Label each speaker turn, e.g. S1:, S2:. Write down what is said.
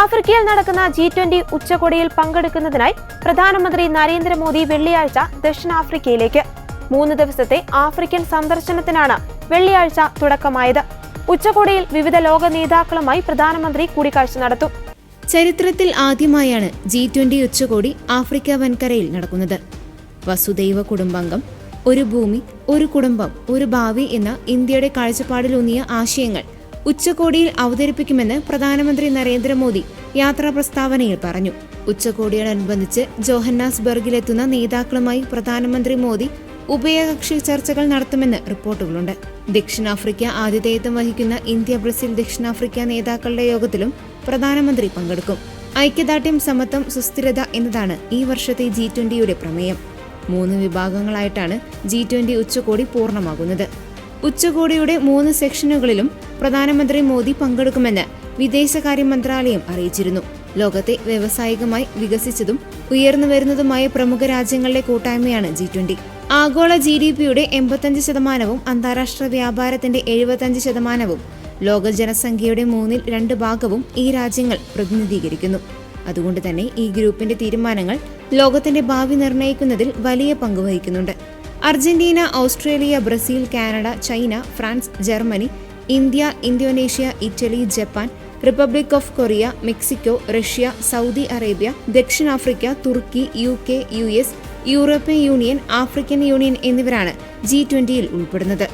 S1: ആഫ്രിക്കയിൽ നടക്കുന്ന G20 ഉച്ചകോടിയിൽ പങ്കെടുക്കുന്നതിനായി പ്രധാനമന്ത്രി നരേന്ദ്രമോദി വെള്ളിയാഴ്ച ദക്ഷിണാഫ്രിക്കയിലേക്ക് 3 ദിവസത്തെ ആഫ്രിക്കൻ സന്ദർശനത്തിനാണ് വെള്ളിയാഴ്ച തുടക്കമായത്. ഉച്ചകോടിയിൽ വിവിധ ലോക നേതാക്കളുമായി പ്രധാനമന്ത്രി കൂടിക്കാഴ്ച നടത്തും.
S2: ചരിത്രത്തിൽ ആദ്യമായാണ് G20 ഉച്ചകോടി ആഫ്രിക്ക വൻകരയിൽ നടക്കുന്നത്. വസുദൈവ കുടുംബകം, ഒരു ഭൂമി, ഒരു കുടുംബം, ഒരു ഭാവി എന്ന ഇന്ത്യയുടെ കാഴ്ചപ്പാടിലൂന്നിയ ആശയങ്ങൾ ഉച്ചകോടിയിൽ അവതരിപ്പിക്കുമെന്ന് പ്രധാനമന്ത്രി നരേന്ദ്രമോദി യാത്രാ പ്രസ്താവനയിൽ പറഞ്ഞു. ഉച്ചകോടിയോടനുബന്ധിച്ച് ജോഹന്നാസ്ബർഗിലെത്തുന്ന നേതാക്കളുമായി പ്രധാനമന്ത്രി മോദി ഉഭയകക്ഷി ചർച്ചകൾ നടത്തുമെന്ന് റിപ്പോർട്ടുകളുണ്ട്. ദക്ഷിണാഫ്രിക്ക ആതിഥേയത്വം വഹിക്കുന്ന ഇന്ത്യ, ബ്രസീൽ, ദക്ഷിണാഫ്രിക്ക നേതാക്കളുടെ യോഗത്തിലും പ്രധാനമന്ത്രി പങ്കെടുക്കും. ഐക്യദാർഢ്യം, സമത്വം, സുസ്ഥിരത എന്നതാണ് ഈ വർഷത്തെ G20യുടെ പ്രമേയം. 3 വിഭാഗങ്ങളായിട്ടാണ് G20 ഉച്ചകോടി പൂർണ്ണമാകുന്നത്. ഉച്ചകോടിയുടെ 3 സെക്ഷനുകളിലും പ്രധാനമന്ത്രി മോദി പങ്കെടുക്കുമെന്ന് വിദേശകാര്യ മന്ത്രാലയം അറിയിച്ചിരുന്നു. ലോകത്തെ വ്യാവസായികമായി വികസിച്ചതും ഉയർന്നു വരുന്നതുമായ പ്രമുഖ രാജ്യങ്ങളുടെ കൂട്ടായ്മയാണ് G20. ആഗോള GDPയുടെ 85%, അന്താരാഷ്ട്ര വ്യാപാരത്തിന്റെ 75%, ലോക ജനസംഖ്യയുടെ 2/3 ഈ രാജ്യങ്ങൾ പ്രതിനിധീകരിക്കുന്നു. അതുകൊണ്ട് തന്നെ ഈ ഗ്രൂപ്പിന്റെ തീരുമാനങ്ങൾ ലോകത്തിന്റെ ഭാവി നിർണ്ണയിക്കുന്നതിൽ വലിയ പങ്ക് വഹിക്കുന്നുണ്ട്. Argentina, Australia, Brazil, Canada, China, France, Germany, India, Indonesia, Italy, Japan, republic of Korea, Mexico, Russia, Saudi Arabia, ദക്ഷിണാഫ്രിക്ക, തുർക്കി, UK, US, European union, African union എന്നിവരാണ് G20യിൽ ഉൾപ്പെടുന്നത്.